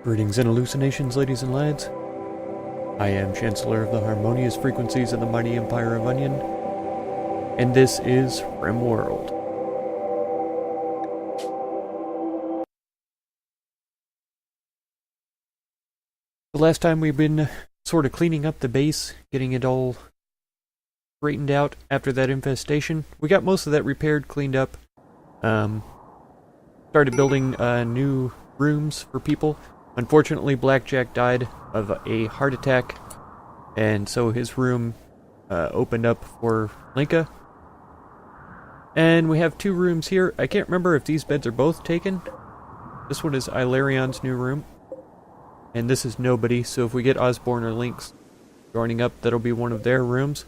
Greetings and hallucinations, ladies and lads. I am Chancellor of the Harmonious Frequencies of the Mighty Empire of Onion, and this is Rimworld. The last time we've been sort of cleaning up the base, getting it all straightened out after that infestation. We got most of that repaired, cleaned up. Started building new rooms for people. Unfortunately, Blackjack died of a heart attack, and so his room opened up for Linka. And we have two rooms here. I can't remember if these beds are both taken. This one is Ilarion's new room, and this is nobody, so if we get Osborne or Lynx joining up, that'll be one of their rooms.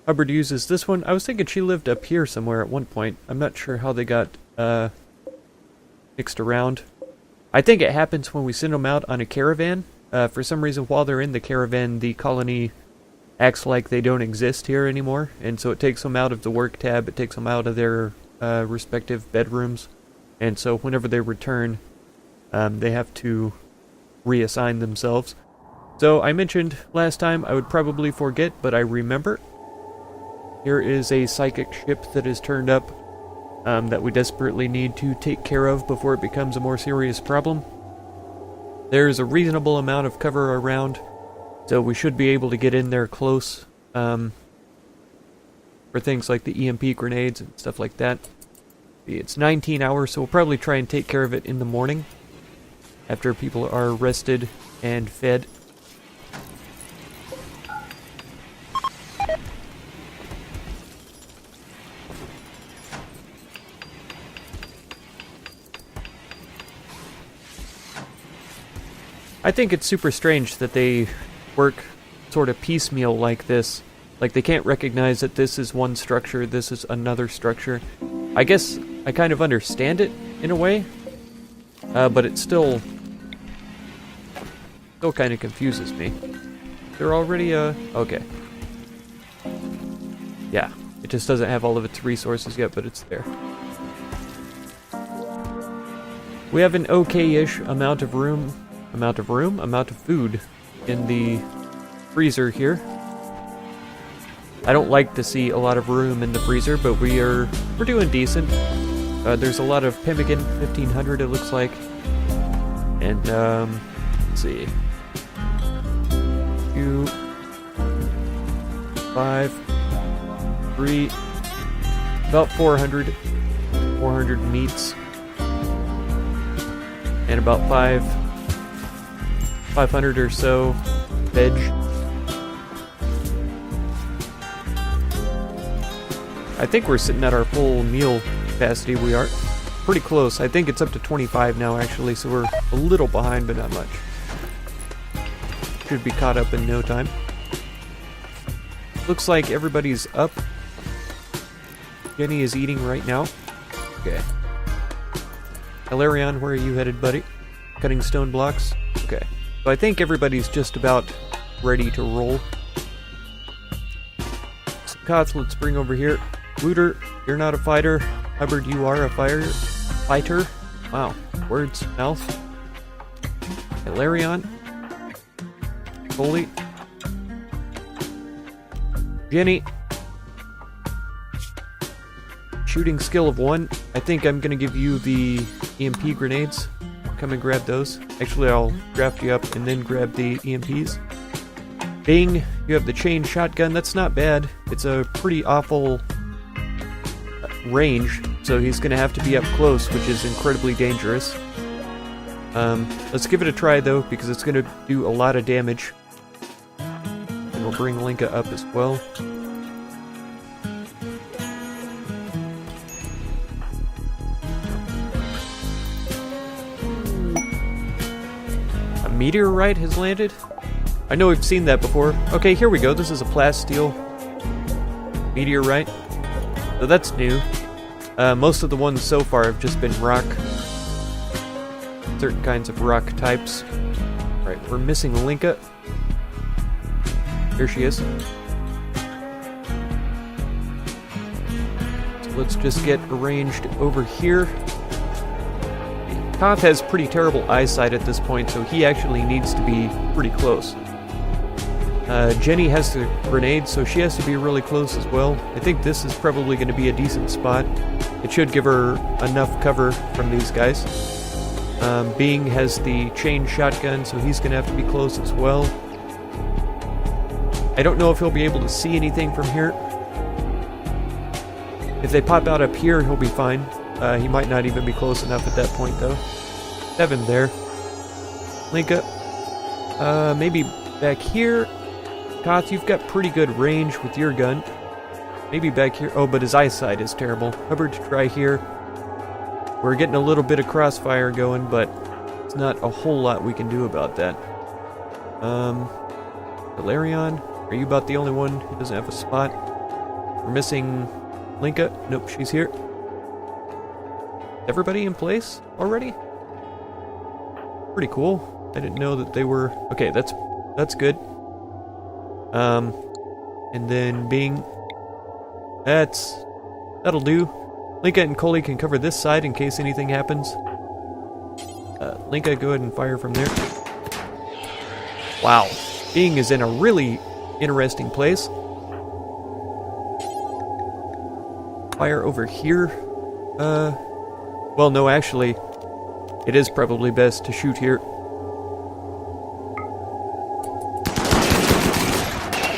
Hubbard uses this one. I was thinking she lived up here somewhere at one point. I'm not sure how they got mixed around. I think it happens when we send them out on a caravan. For some reason, while they're in the caravan, the colony acts like they don't exist here anymore, and so it takes them out of the work tab, it takes them out of their respective bedrooms, and so whenever they return, they have to reassign themselves. So I mentioned last time I would probably forget, but I remember. Here is a psychic ship that is turned up that we desperately need to take care of before it becomes a more serious problem. There's a reasonable amount of cover around, so we should be able to get in there close for things like the EMP grenades and stuff like that. It's 19 hours, so we'll probably try and take care of it in the morning after people are rested and fed. I think it's super strange that they work sort of piecemeal like this. Like, they can't recognize that this is one structure, this is another structure. I guess I kind of understand it, in a way. But it still kind of confuses me. They're already, okay. Yeah, it just doesn't have all of its resources yet, but it's there. We have an okay-ish amount of food in the freezer here. I don't like to see a lot of room in the freezer, but we're doing decent. There's a lot of pemmican, 1500 it looks like. And let's see. 2, 5, 3, about 400 meats. And about 500 or so veg. I think we're sitting at our full meal capacity. We are pretty close. I think it's up to 25 now, actually, so we're a little behind, but not much. Should be caught up in no time. Looks like everybody's up. Jenny is eating right now. Okay. Hilarion, where are you headed, buddy? Cutting stone blocks? Okay. So I think everybody's just about ready to roll. Some cots, let's bring over here. Looter, you're not a fighter. Hubbard, you are a fighter. Wow, words, mouth. Hilarion. Foley. Jenny. Shooting skill of 1. I think I'm gonna give you the EMP grenades. Come and grab those. Actually, I'll draft you up and then grab the EMPs. Bing, you have the chain shotgun. That's not bad. It's a pretty awful range, so he's going to have to be up close, which is incredibly dangerous. Let's give it a try, though, because it's going to do a lot of damage. And we'll bring Linka up as well. Meteorite has landed? I know we've seen that before. Okay, here we go. This is a plasteel meteorite. So that's new. Most of the ones so far have just been rock. Certain kinds of rock types. Alright, we're missing Linka. Here she is. So let's just get arranged over here. Koth has pretty terrible eyesight at this point, so he actually needs to be pretty close. Jenny has the grenade, so she has to be really close as well. I think this is probably going to be a decent spot. It should give her enough cover from these guys. Bing has the chain shotgun, so he's going to have to be close as well. I don't know if he'll be able to see anything from here. If they pop out up here, he'll be fine. He might not even be close enough at that point, though. 7 there. Linka. Maybe back here. Koth, you've got pretty good range with your gun. Maybe back here. Oh, but his eyesight is terrible. Hubbard, try here. We're getting a little bit of crossfire going, but it's not a whole lot we can do about that. Valerian, are you about the only one who doesn't have a spot? We're missing Linka. Nope, she's here. Everybody in place already? Pretty cool. I didn't know that they were... Okay, that's good. And then Bing. That'll do. Linka and Coley can cover this side in case anything happens. Linka, go ahead and fire from there. Wow. Bing is in a really interesting place. Fire over here. Well, no, actually, it is probably best to shoot here.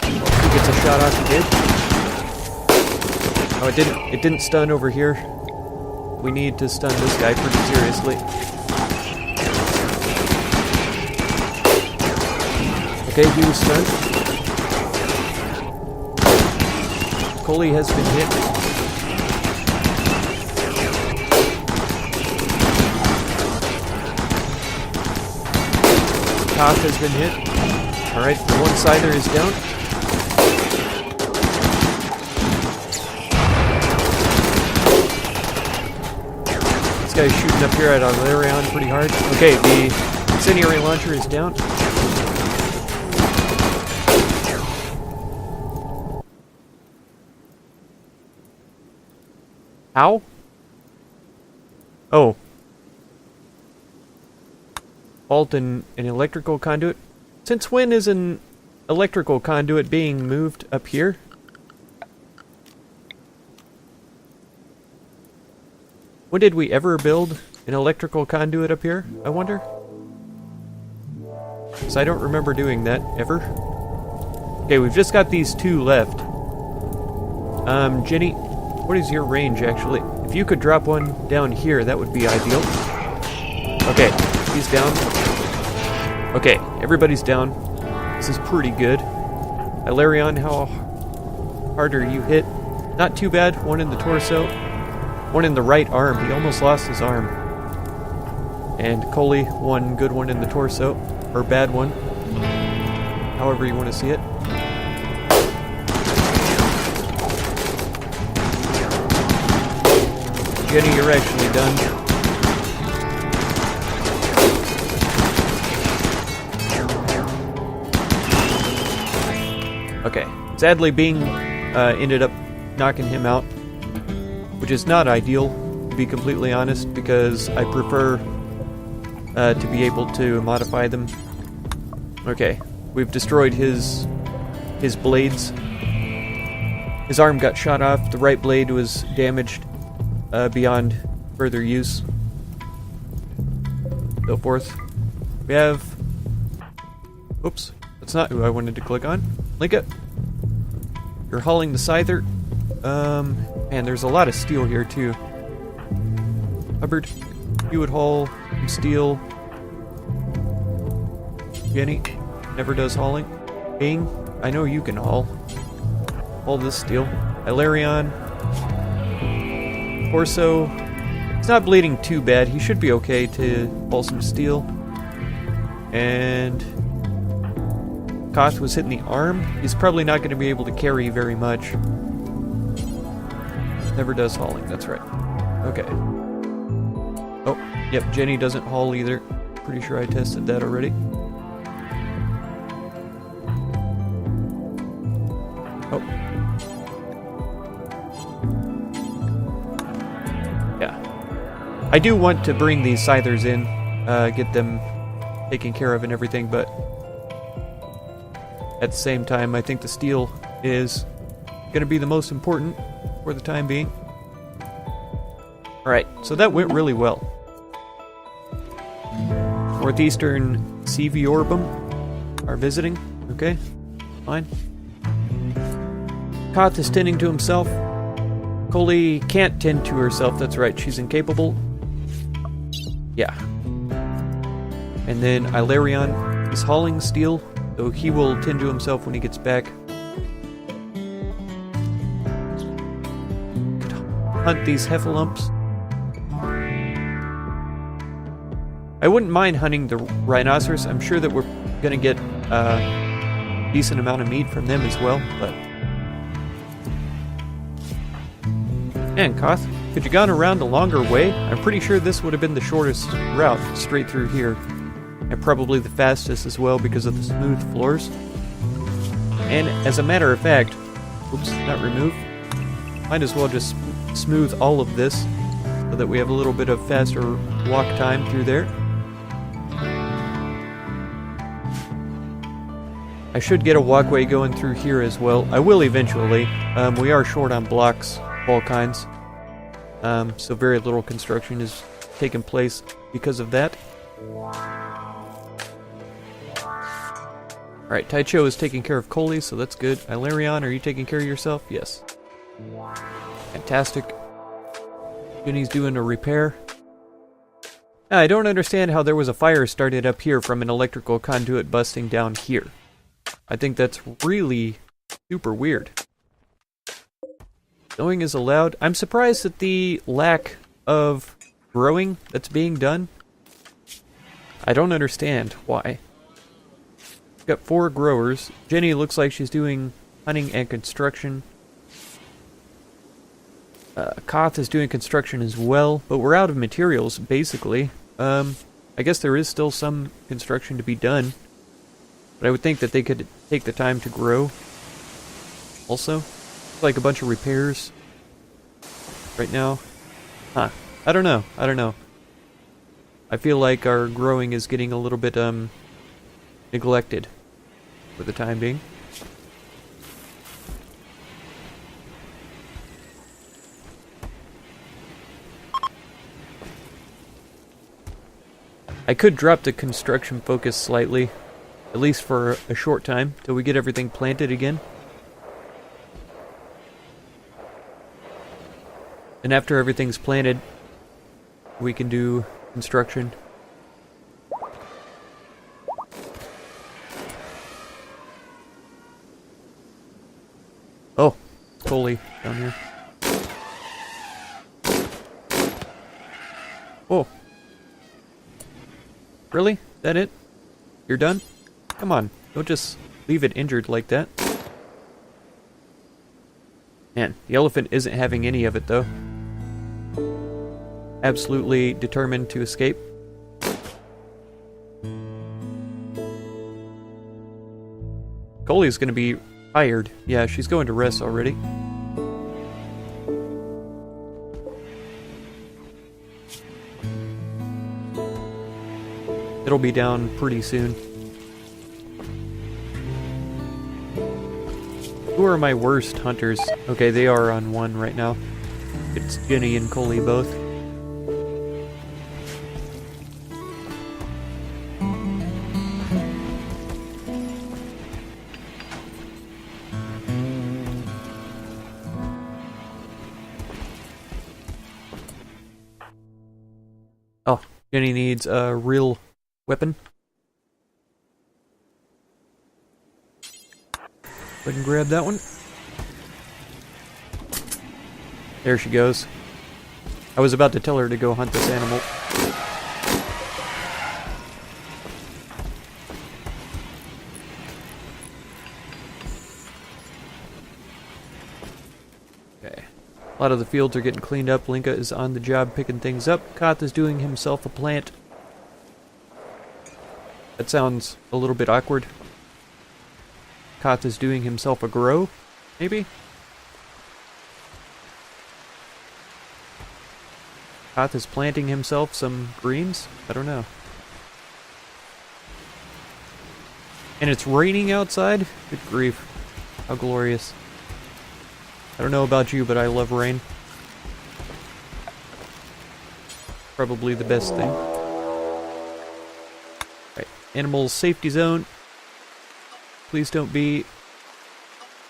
He gets a shot off, he did. Oh, it didn't stun over here. We need to stun this guy pretty seriously. Okay, he was stunned. Coley has been hit. Koth has been hit. Alright, the one-sider is down. This guy's shooting up here at Valerian pretty hard. Okay, the incendiary launcher is down. How? Oh. Fault in an electrical conduit? Since when is an electrical conduit being moved up here? When did we ever build an electrical conduit up here, I wonder? Because I don't remember doing that, ever. Okay, we've just got these 2 left. Jenny, what is your range, actually? If you could drop one down here, that would be ideal. Okay, he's down. Okay, everybody's down. This is pretty good. Valerian, how hard are you hit? Not too bad. One in the torso. One in the right arm. He almost lost his arm. And Coley, one good one in the torso. Or bad one. However you want to see it. Jenny, you're actually done. Okay. Sadly, Bing ended up knocking him out, which is not ideal, to be completely honest, because I prefer to be able to modify them. Okay, we've destroyed his blades. His arm got shot off. The right blade was damaged beyond further use. So forth. We have... Oops, that's not who I wanted to click on. Linka, you're hauling the scyther. Man, there's a lot of steel here too. Hubbard, you would haul some steel. Jenny never does hauling. Bing, I know you can haul. Haul this steel. Valerian. Torso. He's not bleeding too bad. He should be okay to haul some steel. And Koth was hitting the arm. He's probably not going to be able to carry very much. Never does hauling, that's right. Okay. Oh, yep, Jenny doesn't haul either. Pretty sure I tested that already. Oh. Yeah. I do want to bring these scythers in, get them taken care of and everything, but at the same time, I think the steel is going to be the most important for the time being. Alright, so that went really well. Northeastern Seviorbum are visiting. Okay, fine. Koth is tending to himself. Coley can't tend to herself, that's right, she's incapable. Yeah. And then Ilarion is hauling steel, so he will tend to himself when he gets back. Hunt these heffalumps. I wouldn't mind hunting the rhinoceros. I'm sure that we're gonna get a decent amount of meat from them as well, but... Man, Koth, could you gone around a longer way? I'm pretty sure this would have been the shortest route straight through here. And probably the fastest as well because of the smooth floors. And as a matter of fact... Oops, not remove. Might as well just smooth all of this so that we have a little bit of faster walk time through there. I should get a walkway going through here as well. I will eventually. We are short on blocks of all kinds. So very little construction is taking place because of that. Alright, Taicho is taking care of Coley, so that's good. Ilarion, are you taking care of yourself? Yes. Fantastic. Jenny's doing a repair. I don't understand how there was a fire started up here from an electrical conduit busting down here. I think that's really super weird. Sowing is allowed. I'm surprised at the lack of growing that's being done. I don't understand why. We've got 4 growers. Jenny looks like she's doing hunting and construction. Koth is doing construction as well, but we're out of materials, basically. I guess there is still some construction to be done. But I would think that they could take the time to grow. Also, like a bunch of repairs right now. Huh. I don't know. I feel like our growing is getting a little bit neglected for the time being. I could drop the construction focus slightly. At least for a short time, till we get everything planted again. And after everything's planted, we can do construction. Oh, it's Coley down here. Oh. Really? That it? You're done? Come on, don't just leave it injured like that. Man, the elephant isn't having any of it, though. Absolutely determined to escape. Coley's gonna be tired. Yeah, she's going to rest already. It'll be down pretty soon. Who are my worst hunters? Okay, they are on 1 right now. It's Jenny and Coley both. Oh, Jenny needs a real weapon. I can grab that one. There she goes. I was about to tell her to go hunt this animal. Okay. A lot of the fields are getting cleaned up. Linka is on the job picking things up. Koth is doing himself a plant. That sounds a little bit awkward. Koth is doing himself a grow, maybe? Koth is planting himself some greens? I don't know. And it's raining outside? Good grief. How glorious. I don't know about you, but I love rain. Probably the best thing. Right, animal safety zone. Please don't be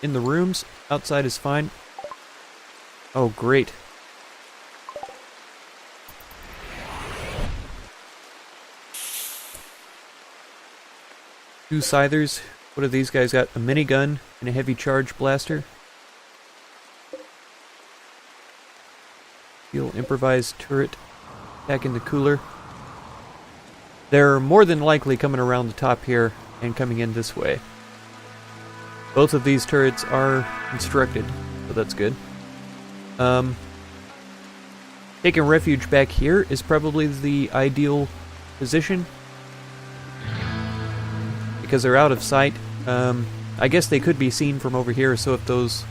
in the rooms. Outside is fine. Oh, great. Two scythers. What have these guys got? A minigun and a heavy charge blaster. Steel improvised turret. Back in the cooler. They're more than likely coming around the top here and coming in this way. Both of these turrets are constructed, so that's good. Taking refuge back here is probably the ideal position, because they're out of sight. I guess they could be seen from over here, so if those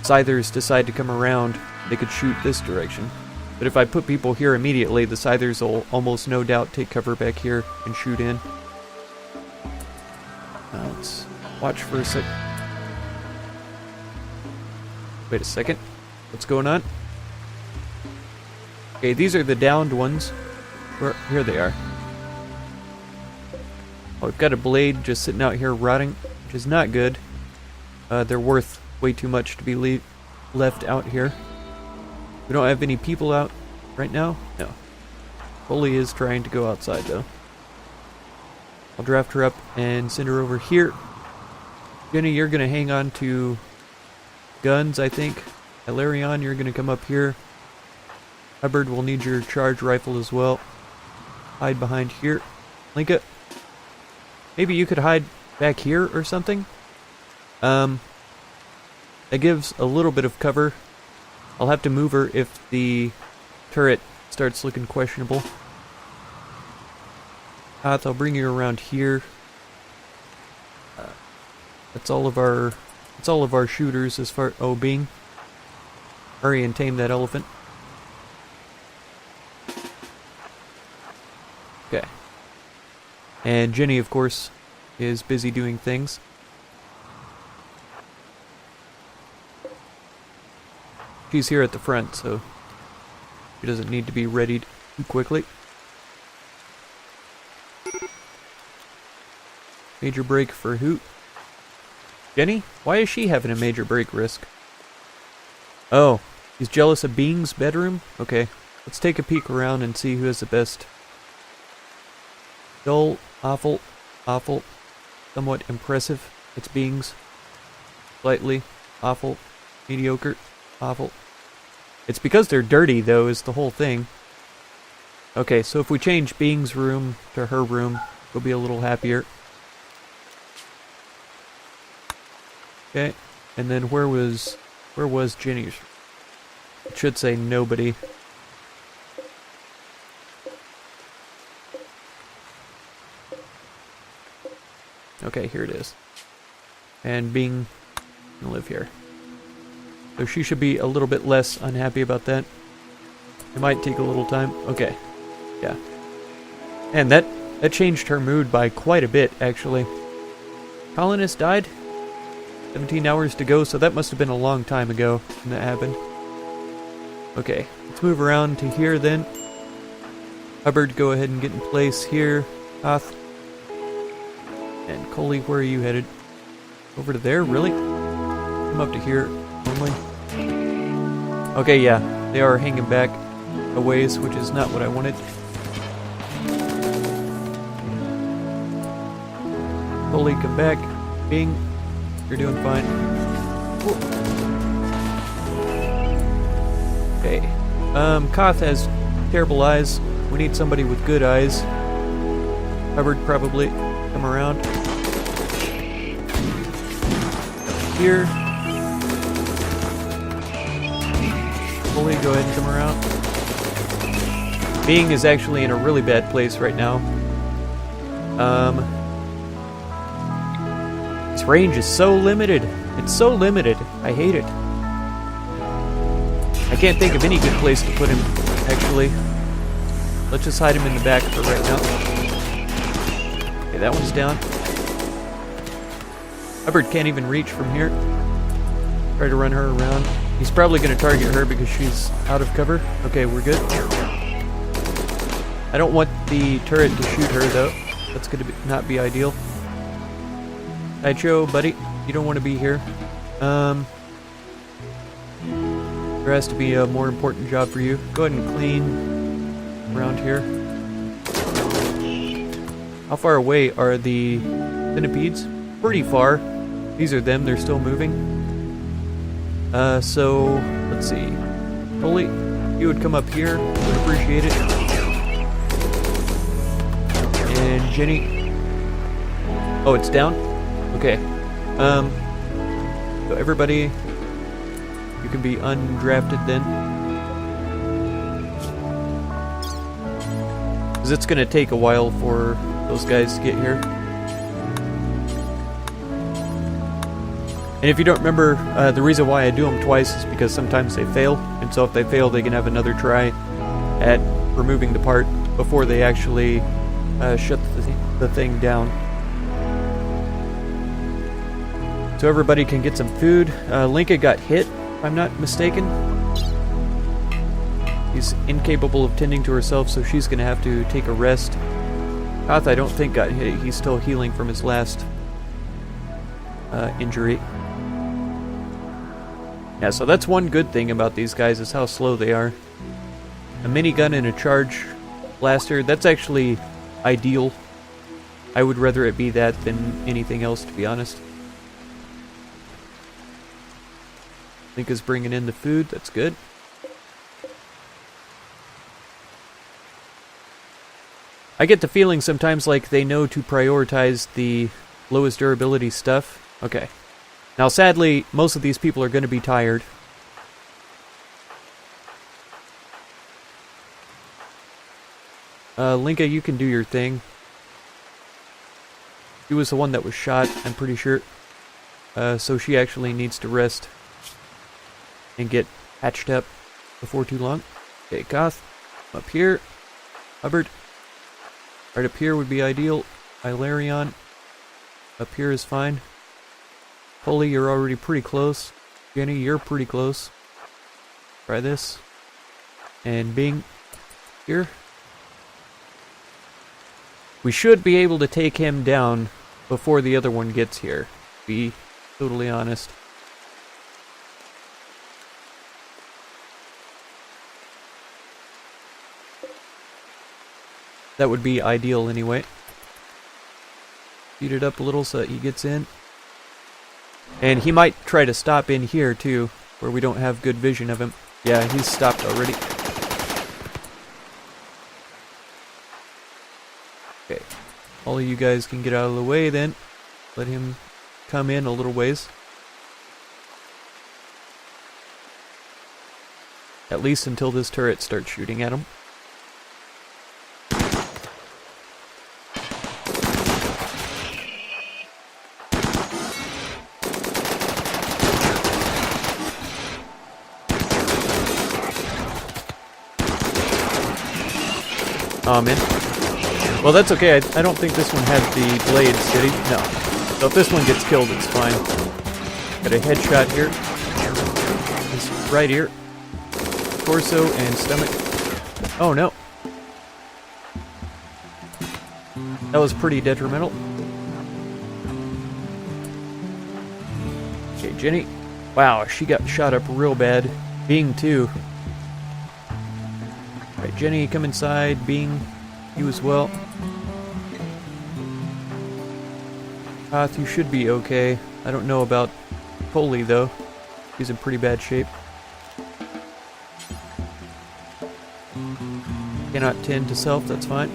scythers decide to come around, they could shoot this direction. But if I put people here immediately, the scythers will almost no doubt take cover back here and shoot in. Let's watch for a sec. Wait a second. What's going on? Okay, these are the downed ones. Here they are. Oh, we've got a blade just sitting out here rotting, which is not good. They're worth way too much to be left out here. We don't have any people out right now? No. Foley is trying to go outside, though. I'll draft her up and send her over here. Jenny, you're going to hang on to guns, I think. Hilarion, you're going to come up here. Hubbard will need your charge rifle as well. Hide behind here. Linka, maybe you could hide back here or something? That gives a little bit of cover. I'll have to move her if the turret starts looking questionable. Koth, I'll bring you around here. That's all of our shooters as far. Oh, Bing, hurry and tame that elephant. Okay. And Jenny, of course, is busy doing things. She's here at the front, so she doesn't need to be readied too quickly. Major break for who? Jenny? Why is she having a major break risk? Oh, he's jealous of Bing's bedroom? Okay, let's take a peek around and see who has the best. Dull, awful, awful, somewhat impressive. It's Bing's. Slightly, awful, mediocre. Awful. It's because they're dirty, though, is the whole thing. Okay, so if we change Bing's room to her room, we'll be a little happier. Okay, and then where was Jenny's? It should say nobody. Okay, here it is. And Bing can live here. So she should be a little bit less unhappy about that. It might take a little time. Okay. Yeah. And that changed her mood by quite a bit, actually. Colonist died? 17 hours to go, so that must have been a long time ago when that happened. Okay. Let's move around to here then. Hubbard, go ahead and get in place here. Koth. And Coley, where are you headed? Over to there? Really? Come up to here. Only. Okay, yeah, they are hanging back a ways, which is not what I wanted. Holy, come back. Bing, you're doing fine. Whoa. Okay. Koth has terrible eyes. We need somebody with good eyes. Hubbard probably come around. Here. Holy, go ahead and come around. Bing is actually in a really bad place right now. This range is so limited. It's so limited. I hate it. I can't think of any good place to put him, actually. Let's just hide him in the back for right now. Okay, that one's down. Hubbard can't even reach from here. Try to run her around. He's probably going to target her because she's out of cover. Okay, we're good. I don't want the turret to shoot her, though. That's going to not be ideal. Sideshow, buddy. You don't want to be here. There has to be a more important job for you. Go ahead and clean around here. How far away are the centipedes? Pretty far. These are them. They're still moving. So, let's see. Holy, you would come up here. Would appreciate it. And Jenny. Oh, it's down? Okay. So everybody, you can be undrafted then. Because it's going to take a while for those guys to get here. And if you don't remember, the reason why I do them twice is because sometimes they fail. And so if they fail, they can have another try at removing the part before they actually shut the thing down. So everybody can get some food. Linka got hit, if I'm not mistaken. She's incapable of tending to herself, so she's going to have to take a rest. Koth, I don't think, got hit. He's still healing from his last injury. Yeah, so that's one good thing about these guys, is how slow they are. A minigun and a charge blaster, that's actually ideal. I would rather it be that than anything else, to be honest. Linka's bringing in the food, that's good. I get the feeling sometimes like they know to prioritize the lowest durability stuff. Okay. Now sadly, most of these people are going to be tired. Linka, you can do your thing. She was the one that was shot, I'm pretty sure. So she actually needs to rest and get patched up before too long. Okay, Koth, up here. Hubbard, right up here would be ideal. Hilarion, up here is fine. Polly, you're already pretty close. Jenny, you're pretty close. Try this. And Bing, here. We should be able to take him down before the other one gets here, to be totally honest. That would be ideal anyway. Speed it up a little so that he gets in. And he might try to stop in here too, where we don't have good vision of him. Yeah, he's stopped already. Okay. All of you guys can get out of the way then. Let him come in a little ways. At least until this turret starts shooting at him. Oh man. Well, that's okay. I don't think this one had the blades, did he? No. So if this one gets killed, it's fine. Got a headshot here. It's right here. Torso and stomach. Oh no. That was pretty detrimental. Okay, Jenny. Wow, she got shot up real bad. Bing too. Alright, Jenny, come inside. Bing, you as well. Koth, you should be okay. I don't know about Polly, though. He's in pretty bad shape. Cannot tend to self, that's fine.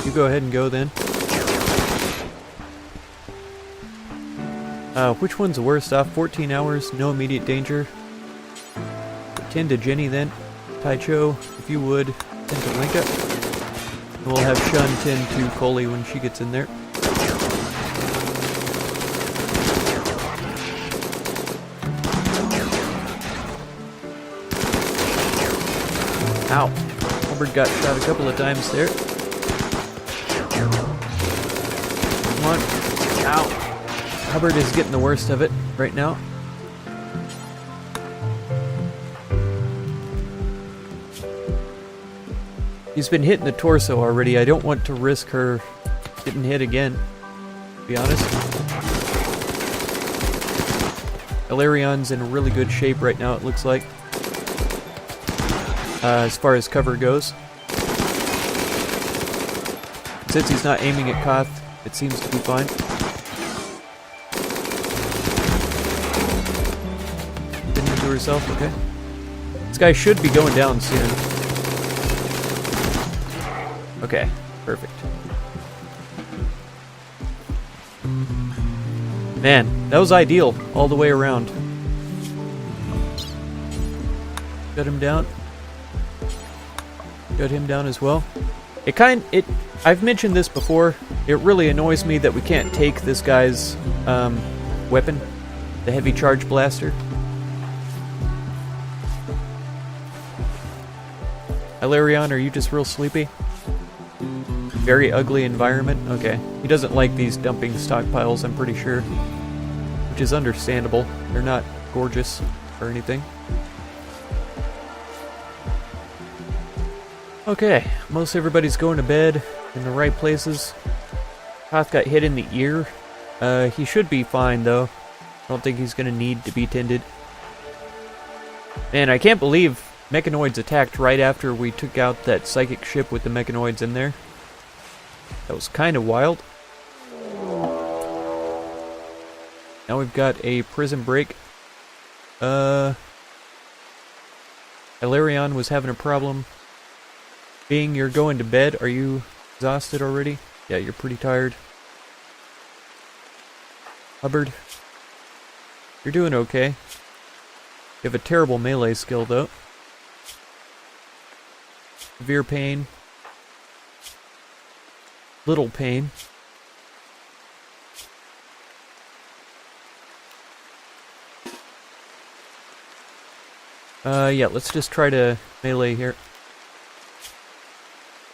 You go ahead and go then. Which one's the worst off? 14 hours, no immediate danger. 10 to Jenny then. Taicho, if you would. 10 to Linka. And we'll have Shun 10 to Coley when she gets in there. Ow. Hubbard got shot a couple of times there. Come on. Ow. Hubbard is getting the worst of it right now. He's been hitting the torso already. I don't want to risk her getting hit again, to be honest. Ilarion's in really good shape right now, it looks like. As far as cover goes. Since he's not aiming at Koth, it seems to be fine. Didn't into herself, okay. This guy should be going down soon. Okay, perfect. Man, that was ideal all the way around. Got him down. Got him down as well. I've mentioned this before. It really annoys me that we can't take this guy's weapon, the heavy charge blaster. Hilarion, are you just real sleepy? Very ugly environment? Okay. He doesn't like these dumping stockpiles, I'm pretty sure. Which is understandable. They're not gorgeous or anything. Okay, most everybody's going to bed in the right places. Koth got hit in the ear. He should be fine, though. I don't think he's going to need to be tended. Man, I can't believe Mechanoids attacked right after we took out that psychic ship with the Mechanoids in there. That was kind of wild. Now we've got a prison break. Hilarion was having a problem. Being you're going to bed, are you exhausted already? Yeah, you're pretty tired. Hubbard, you're doing okay. You have a terrible melee skill, though. Severe pain. Little pain. Yeah, let's just try to melee here.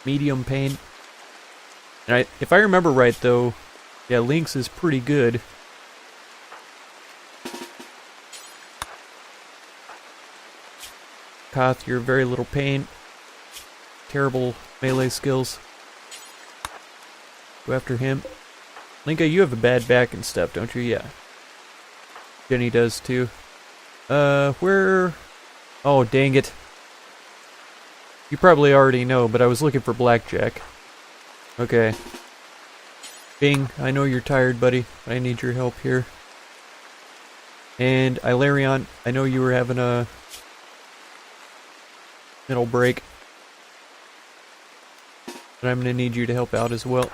Medium pain. And if I remember right, though, yeah, Lynx is pretty good. Koth, you're very little pain. Terrible melee skills. Go after him. Linka, you have a bad back and stuff, don't you? Yeah. Jenny does too. Where... Oh, dang it. You probably already know, but I was looking for Blackjack. Okay. Bing, I know you're tired, buddy, but I need your help here. And Hilarion, I know you were having a middle break. But I'm gonna need you to help out as well.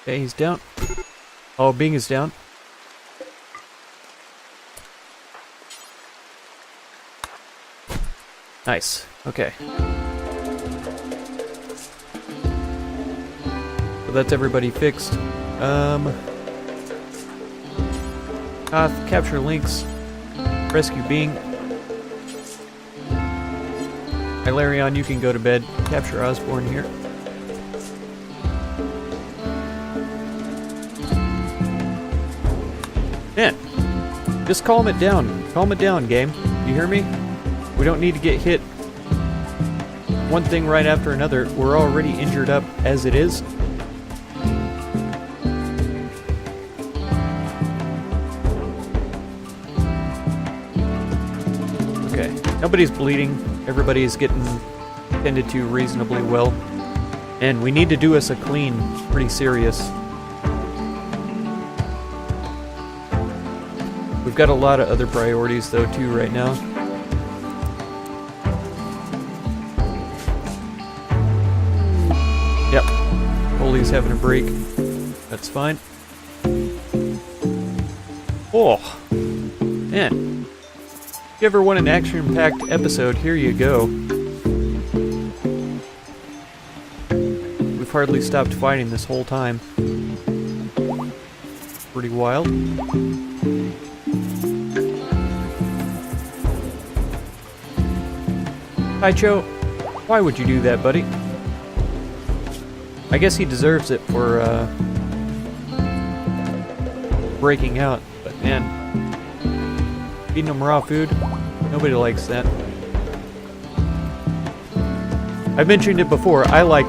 Okay, he's down. Oh, Bing is down. Nice. Okay. So that's everybody fixed. Koth, capture Lynx. Rescue Bing. Hilarion, you can go to bed. Capture Osborne here. Man, just calm it down. Calm it down, game. You hear me? We don't need to get hit one thing right after another. We're already injured up as it is. Okay, nobody's bleeding. Everybody's getting tended to reasonably well. And we need to do us a clean, pretty serious. We've got a lot of other priorities, though, too, right now. having a break. That's fine. Oh, man. If you ever want an action-packed episode, here you go. We've hardly stopped fighting this whole time. Pretty wild. Taicho, why would you do that, buddy? I guess he deserves it for, breaking out, but man, feeding him raw food, nobody likes that. I've mentioned it before, I like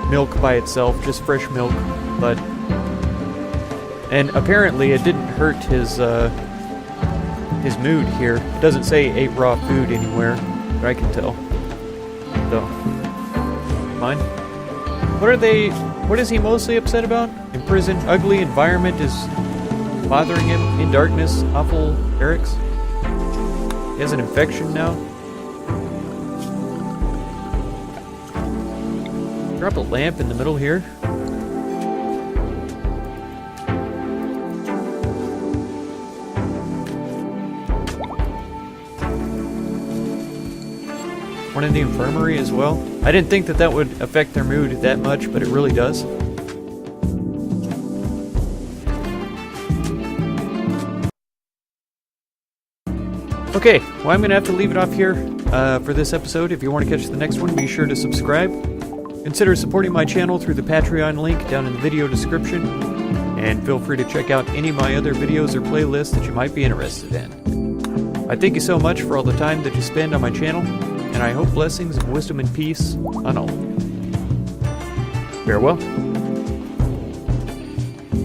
milk by itself, just fresh milk, but... And apparently it didn't hurt his mood here. It doesn't say ate raw food anywhere, but I can tell. So, fine. What is he mostly upset about? In prison, ugly environment is bothering him. In darkness, awful barracks. He has an infection now. Drop a lamp in the middle here. One in the infirmary as well. I didn't think that that would affect their mood that much, but it really does. Okay, well I'm going to have to leave it off here for this episode. If you want to catch the next one, be sure to subscribe. Consider supporting my channel through the Patreon link down in the video description. And feel free to check out any of my other videos or playlists that you might be interested in. I thank you so much for all the time that you spend on my channel. And I hope blessings of wisdom and peace on all. Farewell.